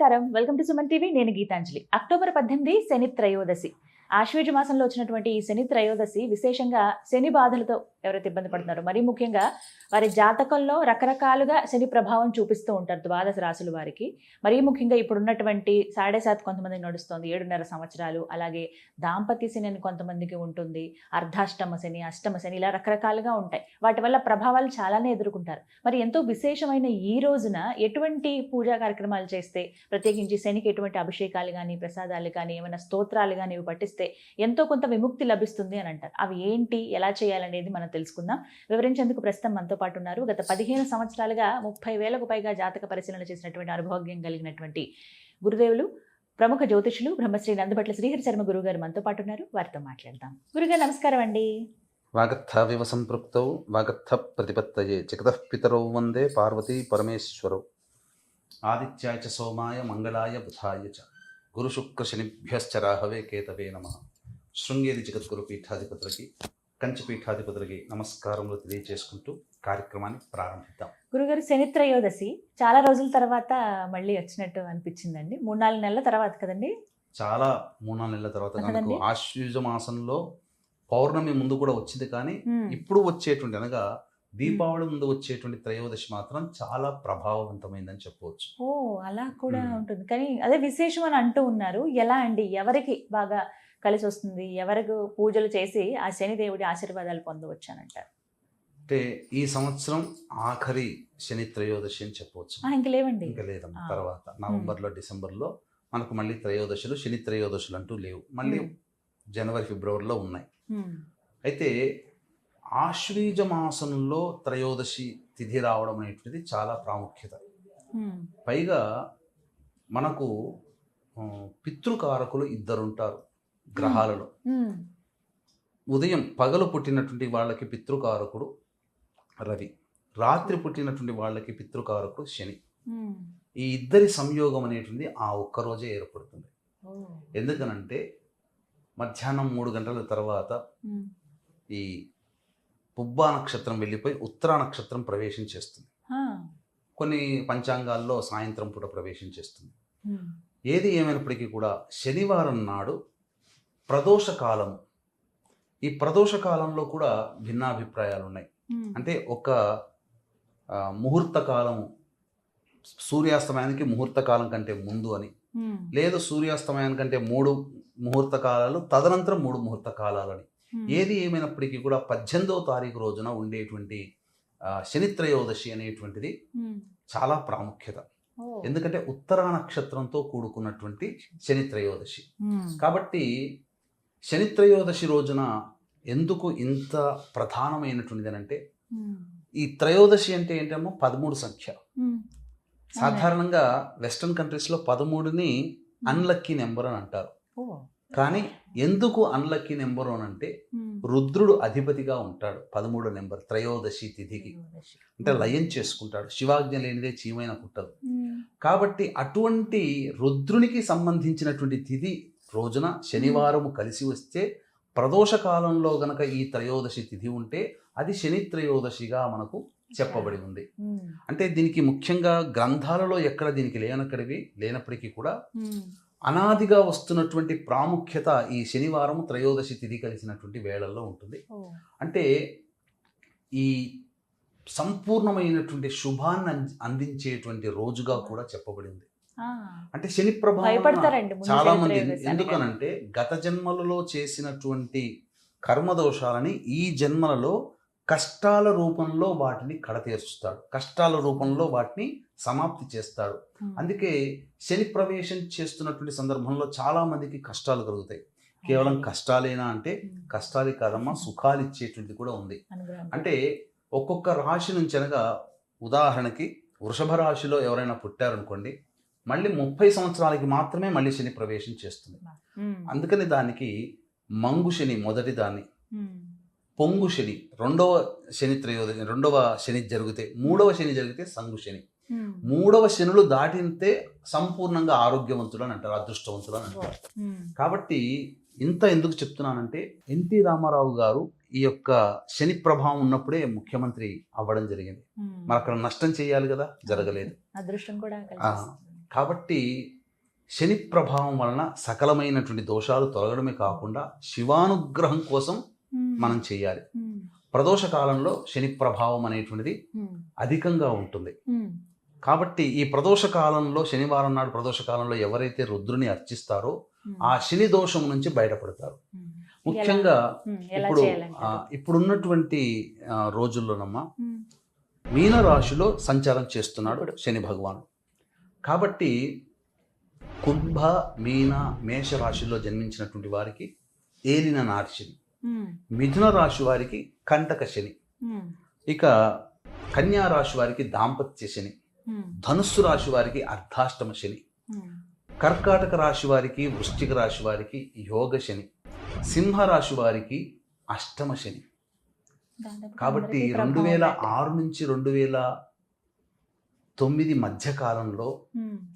నమస్కారం, welcome to Suman TV. నేను Gitanjali. October 18 శని త్రయోదశి. ఆశ్వేజ మాసంలో వచ్చినటువంటి ఈ శని త్రయోదశి విశేషంగా శని బాధలతో ఎవరైతే ఇబ్బంది పడుతున్నారో, మరీ ముఖ్యంగా వారి జాతకంలో రకరకాలుగా శని ప్రభావం చూపిస్తూ ఉంటారు ద్వాదశ రాశుల వారికి. మరీ ముఖ్యంగా ఇప్పుడున్నటువంటి 7.5 కొంతమందికి నడుస్తుంది, 7.5 సంవత్సరాలు. అలాగే దాంపత్య శని అని కొంతమందికి ఉంటుంది, అర్ధాష్టమ శని, అష్టమ శని, ఇలా రకరకాలుగా ఉంటాయి. వాటి వల్ల ప్రభావాలు చాలానే ఎదుర్కొంటారు. మరి ఎంతో విశేషమైన ఈ రోజున ఎటువంటి పూజా కార్యక్రమాలు చేస్తే, ప్రత్యేకించి శనికి ఎటువంటి అభిషేకాలు కానీ, ప్రసాదాలు కానీ, ఏమైనా స్తోత్రాలు కానీ ఇవి పట్టిస్తే ఎంతో కొంత విముక్తి లభిస్తుంది అని అంటారు. అవి ఏంటి, ఎలా చేయాలనేది మనం తెలుసుకుందాం. వివరించేందుకు ప్రస్తుతం మనతో పాటు ఉన్నారు గత 15 సంవత్సరాలుగా 30,000కు పైగా జాతక పరిశీలన చేసినటువంటి అనుభవజ్ఞం కలిగినటువంటి గురుదేవులు, ప్రముఖ జ్యోతిషులు బ్రహ్మశ్రీ నందబట్ల శ్రీహరి శర్మ గురువు గారు మనతో పాటు ఉన్నారు. వారితో మాట్లాడదాం. గురుగారు నమస్కారం అండి. వాగర్థావివ సంపృక్తౌ వాగర్థ ప్రతిపత్తయే జగతః పితరౌ వందే పార్వతీ పరమేశ్వరౌ. ఆదిత్యాయ చ సోమాయ మంగళాయ బుధాయ చ గురు శుక్ర శనిభ్యశ్చ రాహవే కేతవే నమః. శృంగేరి జగద్గురు పీఠాధిపతులకి, కంచి పీఠాధిపతులకి నమస్కారములు తెలియజేసుకుంటూ కార్యక్రమాన్ని ప్రారంభిద్దాం. గురుగారు, శని త్రయోదశి చాలా రోజుల తర్వాత మళ్ళీ వచ్చినట్టు అనిపించిందండి. 3-4 నెలల తర్వాత కదండి? చాలా 3-4 నెలల తర్వాత మనకు ఆశ్వయుజ మాసంలో పౌర్ణమి ముందు కూడా వచ్చింది, కానీ ఇప్పుడు వచ్చేటువంటి అనగా దీపావళి ముందు వచ్చేటువంటి త్రయోదశి మాత్రం చాలా ప్రభావవంతమైందని చెప్పవచ్చు. ఓ, అలా కూడా ఉంటుంది. కానీ అదే విశేషం అని అంటూ ఉన్నారు. ఎలా అండి, ఎవరికి బాగా కలిసి వస్తుంది, ఎవరికి పూజలు చేసి ఆ శనిదేవుడి ఆశీర్వాదాలు పొందవచ్చానంటారు? అంటే ఈ సంవత్సరం ఆఖరి శని త్రయోదశి అని చెప్పవచ్చు. ఇంకా లేవండి, ఇంకా లేదమ్మా. తర్వాత నవంబర్లో, డిసెంబర్లో మనకు మళ్ళీ త్రయోదశులు, శని త్రయోదశులు అంటూ లేవు. మళ్ళీ జనవరి, ఫిబ్రవరిలో ఉన్నాయి. అయితే ఆశ్వీజ మాసంలో త్రయోదశి తిథి రావడం అనేటువంటిది చాలా ప్రాముఖ్యత. పైగా మనకు పితృకారకులు 2 ఉంటారు గ్రహాలలో. ఉదయం పగలు పుట్టినటువంటి వాళ్ళకి పితృకారకుడు రవి, రాత్రి పుట్టినటువంటి వాళ్ళకి పితృకారకుడు శని. ఈ 2 సంయోగం అనేటువంటి ఆ ఒక్కరోజే ఏర్పడుతుంది. ఎందుకనంటే మధ్యాహ్నం 3 గంటల తర్వాత ఈ పుబ్బా నక్షత్రం వెళ్ళిపోయి ఉత్తరా నక్షత్రం ప్రవేశం చేస్తుంది. కొన్ని పంచాంగాల్లో సాయంత్రం పూట ప్రవేశం చేస్తుంది. ఏది ఏమైనప్పటికీ కూడా శనివారం నాడు ప్రదోష కాలం. ఈ ప్రదోష కాలంలో కూడా భిన్నాభిప్రాయాలు ఉన్నాయి. అంటే ఒక ముహూర్త కాలం, సూర్యాస్తమయానికి ముహూర్త కాలం కంటే ముందు అని, లేదు సూర్యాస్తమయానికంటే 3 ముహూర్త కాలాలు, తదనంతరం 3 ముహూర్త కాలాలని. ఏది ఏమైనప్పటికీ కూడా 18వ తారీఖు రోజున ఉండేటువంటి శని త్రయోదశి అనేటువంటిది చాలా ప్రాముఖ్యత. ఎందుకంటే ఉత్తరా నక్షత్రంతో కూడుకున్నటువంటి శని త్రయోదశి. కాబట్టి శని త్రయోదశి రోజున ఎందుకు ఇంత ప్రధానమైనటువంటిది అంటే, ఈ త్రయోదశి అంటే ఏంటేమో 13 సంఖ్య. సాధారణంగా వెస్టర్న్ కంట్రీస్లో 13ని అన్లక్కీ నెంబర్ అని అంటారు. కానీ ఎందుకు అన్లక్కీ నెంబర్ అని అంటే, రుద్రుడు అధిపతిగా ఉంటాడు 13 నెంబర్ త్రయోదశి తిథికి. అంటే లయం చేసుకుంటాడు, శివాజ్ఞ లేనిదే చీమైన పుట్టదు. కాబట్టి అటువంటి రుద్రునికి సంబంధించినటువంటి తిథి రోజున శనివారము కలిసి వస్తే, ప్రదోష కాలంలో గనక ఈ త్రయోదశి తిథి ఉంటే అది శని త్రయోదశిగా మనకు చెప్పబడి ఉంది. అంటే దీనికి ముఖ్యంగా గ్రంథాలలో ఎక్కడ దీనికి లేనప్పటికీ కూడా అనాదిగా వస్తున్నటువంటి ప్రాముఖ్యత ఈ శనివారం త్రయోదశి తిథి కలిసినటువంటి వేళల్లో ఉంటుంది. అంటే ఈ సంపూర్ణమైనటువంటి శుభాన్ని అందించేటువంటి రోజుగా కూడా చెప్పబడింది. అంటే శని ప్రభావం చాలా మంది, ఎందుకనంటే గత జన్మలలో చేసినటువంటి కర్మదోషాలని ఈ జన్మలలో కష్టాల రూపంలో వాటిని కడతీర్చుతాడు, కష్టాల రూపంలో వాటిని సమాప్తి చేస్తాడు. అందుకే శని ప్రవేశం చేస్తున్నటువంటి సందర్భంలో చాలా మందికి కష్టాలు కలుగుతాయి. కేవలం కష్టాలేనా అంటే కష్టాలే కాదమ్మా, సుఖాలు ఇచ్చేటువంటిది కూడా ఉంది. అంటే ఒక్కొక్క రాశి నుంచి అనగా, ఉదాహరణకి వృషభ రాశిలో ఎవరైనా పుట్టారనుకోండి, మళ్ళీ 30 సంవత్సరాలకి మాత్రమే మళ్ళీ శని ప్రవేశం చేస్తుంది. అందుకని దానికి మంగు శని మొదటి దాన్ని, పొంగు శని రెండవ శని త్రయోదశి, 2వ శని జరిగితే, 3వ శని జరిగితే సంగు శని. 3వ శనులు దాటితే సంపూర్ణంగా ఆరోగ్యవంతులు అని అంటారు, అదృష్టవంతులు అని అంటారు. కాబట్టి ఇంత ఎందుకు చెప్తున్నానంటే, ఎన్టీ రామారావు గారు ఈ యొక్క శని ప్రభావం ఉన్నప్పుడే ముఖ్యమంత్రి అవ్వడం జరిగింది. మరి అక్కడ నష్టం చేయాలి కదా, జరగలేదు. అదృష్టం కూడా. కాబట్టి శని ప్రభావం వలన సకలమైనటువంటి దోషాలు తొలగడమే కాకుండా శివానుగ్రహం కోసం మనం చేయాలి. ప్రదోష కాలంలో శని ప్రభావం అనేటువంటిది అధికంగా ఉంటుంది. కాబట్టి ఈ ప్రదోష కాలంలో, శనివారం నాడు ప్రదోష కాలంలో ఎవరైతే రుద్రుని అర్చిస్తారో ఆ శని దోషం నుంచి బయటపడతారు. ముఖ్యంగా ఇప్పుడున్నటువంటి రోజుల్లోనమ్మా మీన రాశిలో సంచారం చేస్తున్నాడు శని భగవానుడు. కాబట్టి కుంభ, మీన, మేష రాశిలో జన్మించినటువంటి వారికి ఏలిన నాటి శని, మిథున రాశి వారికి కంటక శని, ఇక కన్యా రాశి వారికి దాంపత్య శని, ధనుస్సు రాశి వారికి అర్ధాష్టమ శని, కర్కాటక రాశి వారికి, వృశ్చిక రాశి వారికి యోగ శని, సింహరాశి వారికి అష్టమ శని. కాబట్టి 2006 నుంచి 2009 మధ్య కాలంలో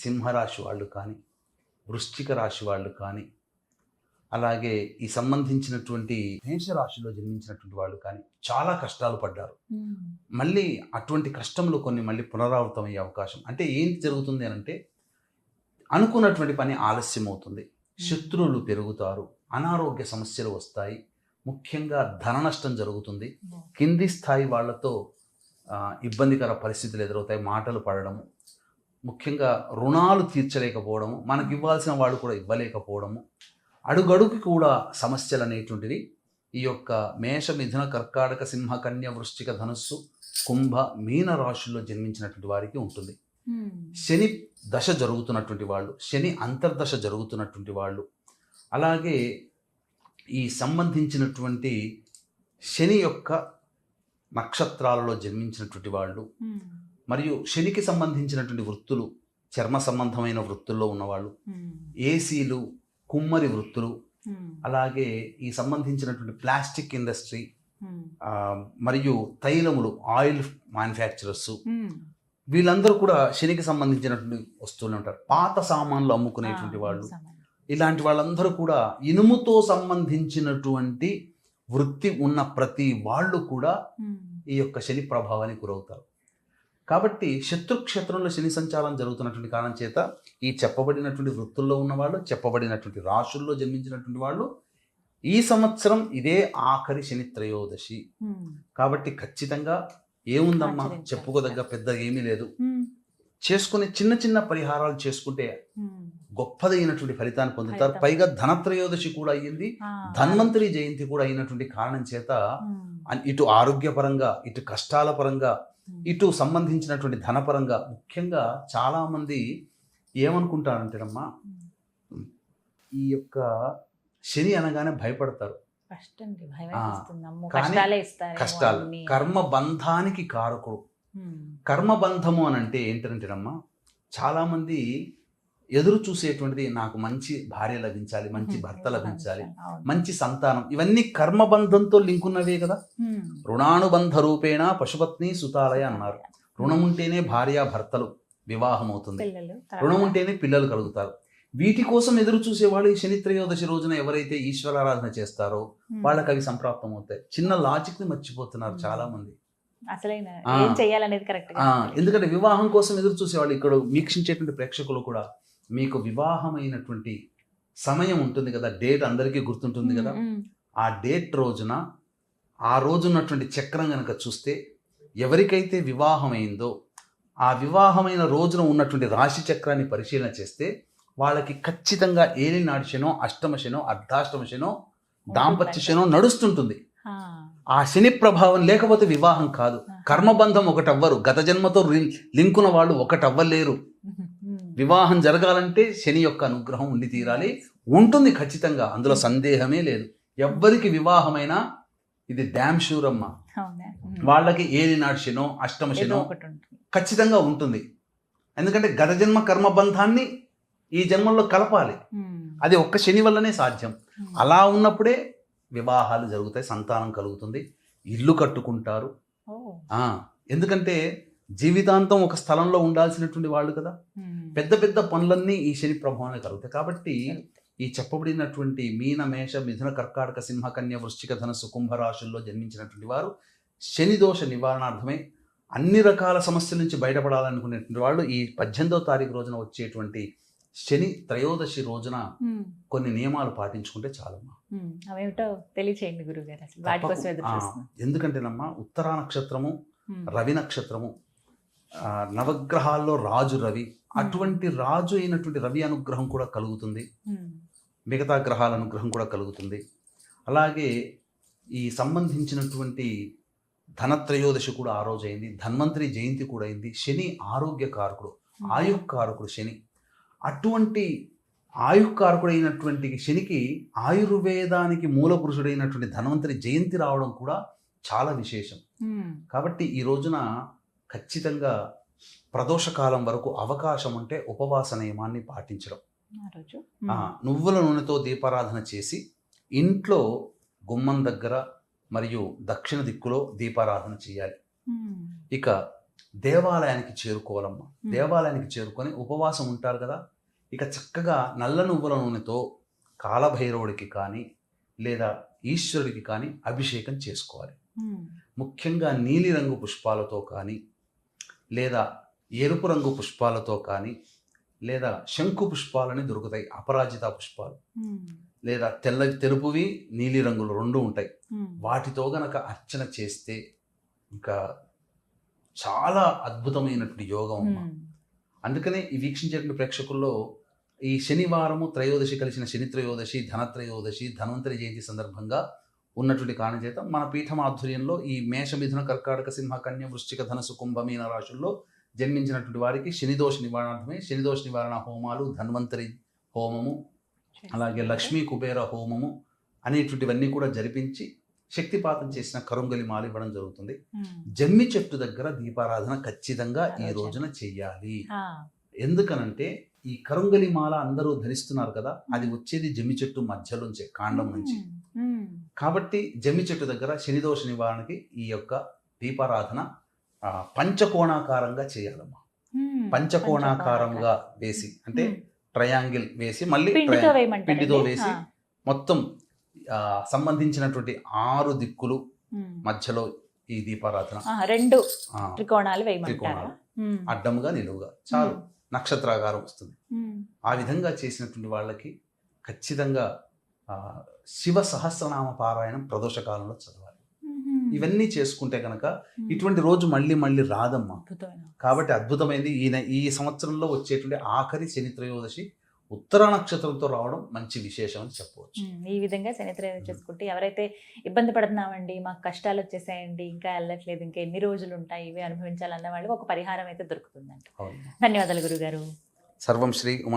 సింహరాశి వాళ్ళు కానీ, వృశ్చిక రాశి వాళ్ళు కానీ, అలాగే ఈ సంబంధించినటువంటి మేషరాశిలో జన్మించినటువంటి వాళ్ళు కానీ చాలా కష్టాలు పడ్డారు. మళ్ళీ అటువంటి కష్టములు కొన్ని మళ్ళీ పునరావృతం అయ్యే అవకాశం. అంటే ఏంటి జరుగుతుంది అని అంటే, అనుకున్నటువంటి పని ఆలస్యం అవుతుంది, శత్రువులు పెరుగుతారు, అనారోగ్య సమస్యలు వస్తాయి, ముఖ్యంగా ధన నష్టం జరుగుతుంది, కింది స్థాయి వాళ్ళతో ఇబ్బందికర పరిస్థితులు ఎదురవుతాయి, మాటలు పడడము, ముఖ్యంగా రుణాలు తీర్చలేకపోవడము, మనకి ఇవ్వాల్సిన వాళ్ళు కూడా ఇవ్వలేకపోవడము, అడుగడుగు కూడా సమస్యలు అనేటువంటివి ఈ యొక్క మేష, మిథున, కర్కాటక, సింహ, కన్య, వృశ్చిక, ధనుస్సు, కుంభ, మీన రాశుల్లో జన్మించినటువంటి వారికి ఉంటుంది. శని దశ జరుగుతున్నటువంటి వాళ్ళు, శని అంతర్దశ జరుగుతున్నటువంటి వాళ్ళు, అలాగే ఈ సంబంధించినటువంటి శని యొక్క నక్షత్రాలలో జన్మించినటువంటి వాళ్ళు, మరియు శనికి సంబంధించినటువంటి వృత్తులు, చర్మ సంబంధమైన వృత్తుల్లో ఉన్నవాళ్ళు, ఏసీలు, కుమ్మరి వృత్తులు, అలాగే ఈ సంబంధించినటువంటి ప్లాస్టిక్ ఇండస్ట్రీ, మరియు తైలములు, ఆయిల్ మ్యానుఫ్యాక్చరర్స్, వీళ్ళందరూ కూడా శనికి సంబంధించినటువంటి వస్తువులు ఉంటారు. పాత సామాన్లు అమ్ముకునేటువంటి వాళ్ళు, ఇలాంటి వాళ్ళందరూ కూడా ఇనుముతో సంబంధించినటువంటి వృత్తి ఉన్న ప్రతి వాళ్ళు కూడా ఈ యొక్క శని ప్రభావానికి గురవుతారు. కాబట్టి శత్రుక్షేత్రంలో శని సంచారం జరుగుతున్నటువంటి కారణం చేత ఈ చెప్పబడినటువంటి వృత్తుల్లో ఉన్నవాళ్ళు, చెప్పబడినటువంటి రాశుల్లో జన్మించినటువంటి వాళ్ళు ఈ సంవత్సరం ఇదే ఆఖరి శని త్రయోదశి. కాబట్టి ఖచ్చితంగా ఏముందమ్మా, చెప్పుకోదగ్గ పెద్ద ఏమీ లేదు. చేసుకునే చిన్న చిన్న పరిహారాలు చేసుకుంటే గొప్పదైనటువంటి ఫలితాన్ని పొందుతారు. పైగా ధనత్రయోదశి కూడా అయ్యింది, ధన్వంతరి జయంతి కూడా అయినటువంటి కారణం చేత ఇటు ఆరోగ్యపరంగా, ఇటు కష్టాల పరంగా, ఇటు సంబంధించినటువంటి ధనపరంగా, ముఖ్యంగా చాలామంది ఏమనుకుంటారంటేనమ్మా, ఈ యొక్క శని అనగానే భయపడతారు. కష్టాలు కర్మబంధానికి కారకుడు. కర్మబంధము అని అంటే ఏంటంటేనమ్మా, చాలామంది ఎదురు చూసేటువంటిది నాకు మంచి భార్య లభించాలి, మంచి భర్త లభించాలి, మంచి సంతానం, ఇవన్నీ కర్మబంధంతో లింక్ ఉన్నవే కదా. రుణానుబంధ రూపేణ పశుపత్ని సుతాలయ అన్నారు. రుణం ఉంటేనే భార్య భర్తలు వివాహం అవుతుంది, రుణం ఉంటేనే పిల్లలు కలుగుతారు. వీటి కోసం ఎదురు చూసేవాళ్ళు ఈ శని త్రయోదశి రోజున ఎవరైతే ఈశ్వరారాధన చేస్తారో వాళ్ళకి అవి సంప్రాప్తం అవుతాయి. చిన్న లాజిక్ ని మర్చిపోతున్నారు చాలా మంది. ఎందుకంటే వివాహం కోసం ఎదురు చూసేవాళ్ళు, ఇక్కడ వీక్షించేటువంటి ప్రేక్షకులు కూడా, మీకు వివాహమైనటువంటి సమయం ఉంటుంది కదా, డేట్ అందరికీ గుర్తుంటుంది కదా, ఆ డేట్ రోజున, ఆ రోజున్నటువంటి చక్రం కనుక చూస్తే ఎవరికైతే వివాహమైందో ఆ వివాహమైన రోజున ఉన్నటువంటి రాశి చక్రాన్ని పరిశీలన చేస్తే వాళ్ళకి ఖచ్చితంగా ఏలినాటి శనో, అష్టమ శనో, అర్ధాష్టమ శనో, దాంపత్య శనో నడుస్తుంటుంది. ఆ శని ప్రభావం లేకపోతే వివాహం కాదు. కర్మబంధం ఒకటవ్వరు, గత జన్మతో లింకున్న వాళ్ళు ఒకటవ్వలేరు. వివాహం జరగాలంటే శని యొక్క అనుగ్రహం ఉండి తీరాలి. ఉంటుంది ఖచ్చితంగా, అందులో సందేహమే లేదు. ఎవ్వరికి వివాహమైనా ఇది డ్యామ్ షూర్ అమ్మ, వాళ్ళకి ఏలినాడు శనో, అష్టమ శనో ఖచ్చితంగా ఉంటుంది. ఎందుకంటే గత జన్మ కర్మబంధాన్ని ఈ జన్మల్లో కలపాలి. అది ఒక్క శని వల్లనే సాధ్యం. అలా ఉన్నప్పుడే వివాహాలు జరుగుతాయి, సంతానం కలుగుతుంది, ఇల్లు కట్టుకుంటారు. ఎందుకంటే జీవితాంతం ఒక స్థలంలో ఉండాల్సినటువంటి వాళ్ళు కదా. పెద్ద పెద్ద పనులన్నీ ఈ శని ప్రభావాన్ని కలుగుతాయి. కాబట్టి ఈ చెప్పబడినటువంటి మీన, మేష, మిథున, కర్కాటక, సింహ, కన్య, వృశ్చిక, ధనుస్సు, కుంభరాశుల్లో జన్మించినటువంటి వారు శని దోష నివారణార్థమై అన్ని రకాల సమస్యల నుంచి బయటపడాలనుకునేటువంటి వాళ్ళు ఈ 18వ తారీఖు రోజున వచ్చేటువంటి శని త్రయోదశి రోజున కొన్ని నియమాలు పాటించుకుంటే చాలమ్మా. అవేమిటో తెలియచేయండి గురుగారు, అసలు వాటి కోసం ఎదురు చూస్తున్నాం. ఎందుకంటేనమ్మా ఉత్తరా నక్షత్రము, రవి నక్షత్రము, నవగ్రహాల్లో రాజు రవి, అటువంటి రాజు అయినటువంటి రవి అనుగ్రహం కూడా కలుగుతుంది, మిగతా గ్రహాల అనుగ్రహం కూడా కలుగుతుంది. అలాగే ఈ సంబంధించినటువంటి ధనత్రయోదశి కూడా ఆ రోజు అయింది, ధన్వంతరి జయంతి కూడా అయింది. శని ఆరోగ్యకారకుడు, ఆయుకారకుడు శని. అటువంటి ఆయుకారకుడు అయినటువంటి శనికి ఆయుర్వేదానికి మూల పురుషుడైనటువంటి ధన్వంతరి జయంతి రావడం కూడా చాలా విశేషం. కాబట్టి ఈ రోజున ఖచ్చితంగా ప్రదోషకాలం వరకు అవకాశం ఉంటే ఉపవాస నియమాన్ని పాటించడం, నువ్వుల నూనెతో దీపారాధన చేసి ఇంట్లో గుమ్మం దగ్గర మరియు దక్షిణ దిక్కులో దీపారాధన చేయాలి. ఇక దేవాలయానికి చేరుకోవాలమ్మా. దేవాలయానికి చేరుకొని ఉపవాసం ఉంటారు కదా, ఇక చక్కగా నల్ల నువ్వుల నూనెతో కాలభైరవుడికి కానీ లేదా ఈశ్వరుడికి కానీ అభిషేకం చేసుకోవాలి. ముఖ్యంగా నీలిరంగు పుష్పాలతో కానీ లేదా ఎరుపు రంగు పుష్పాలతో కానీ లేదా శంకు పుష్పాలని దొరుకుతాయి, అపరాజిత పుష్పాలు, లేదా తెలుపువి నీలి రంగులు రెండు ఉంటాయి. వాటితో గనక అర్చన చేస్తే ఇంకా చాలా అద్భుతమైనటువంటి యోగం అమ్మా. అందుకనే ఈ వీక్షించేటువంటి ప్రేక్షకుల్లో ఈ శనివారము త్రయోదశి కలిసిన శని త్రయోదశి, ధనత్రయోదశి, ధన్వంతరి జయంతి సందర్భంగా ఉన్నటువంటి కారణం చేత మన పీఠం ఆధ్వర్యంలో ఈ మేష, మిథున, కర్కాటక, సింహ, కన్య, వృశ్చిక, ధనసు, కుంభ, మీన రాశుల్లో జన్మించినటువంటి వారికి శనిదోష నివారణార్థమే శనిదోష నివారణ హోమాలు, ధన్వంతరి హోమము, అలాగే లక్ష్మీ కుబేర హోమము అనేటువంటివన్నీ కూడా జరిపించి శక్తిపాతం చేసిన కరుంగలి మాల ఇవ్వడం జరుగుతుంది. జమ్మి చెట్టు దగ్గర దీపారాధన ఖచ్చితంగా ఈ రోజున చెయ్యాలి. ఎందుకనంటే ఈ కరుంగలి మాల అందరూ ధరిస్తున్నారు కదా, అది వచ్చేది జమ్మి చెట్టు మధ్యలోంచి, కాండం నుంచి. కాబట్టి జమ్మి చెట్టు దగ్గర శనిదోష నివారణకి ఈ యొక్క దీపారాధన పంచకోణాకారంగా చేయాలమ్మా. పంచకోణాకారంగా వేసి, అంటే ట్రయాంగిల్ వేసి మళ్ళీ పిండితో వేసి మొత్తం సంబంధించినటువంటి 6 దిక్కులు మధ్యలో ఈ దీపారాధన, 2 త్రికోణాలు అడ్డంగా నిలువుగా చాలు, నక్షత్రాకారం వస్తుంది. ఆ విధంగా చేసినటువంటి వాళ్ళకి ఖచ్చితంగా శివ సహస్రనామ పారాయణం ప్రదోషకాలంలో చదవాలి. ఇవన్నీ చేసుకుంటే కనుక ఇటువంటి రోజు మళ్ళీ మళ్ళీ రాదమ్మా. కాబట్టి అద్భుతమైంది. ఈ సంవత్సరంలో వచ్చేటువంటి ఆఖరి శని త్రయోదశి ఉత్తర నక్షత్రంతో రావడం మంచి విశేషం అని చెప్పవచ్చు. ఈ విధంగా శని త్రయోదశి చేసుకుంటే ఎవరైతే ఇబ్బంది పడుతున్నామండి, మాకు కష్టాలు వచ్చేసాయండి, ఇంకా వెళ్ళట్లేదు, ఇంకా ఎన్ని రోజులు ఉంటాయి ఇవి అనుభవించాలన్న వాళ్ళకి ఒక పరిహారం అయితే దొరుకుతుందండి. ధన్యవాదాలు గురుగారు. సర్వం శ్రీ ఉమా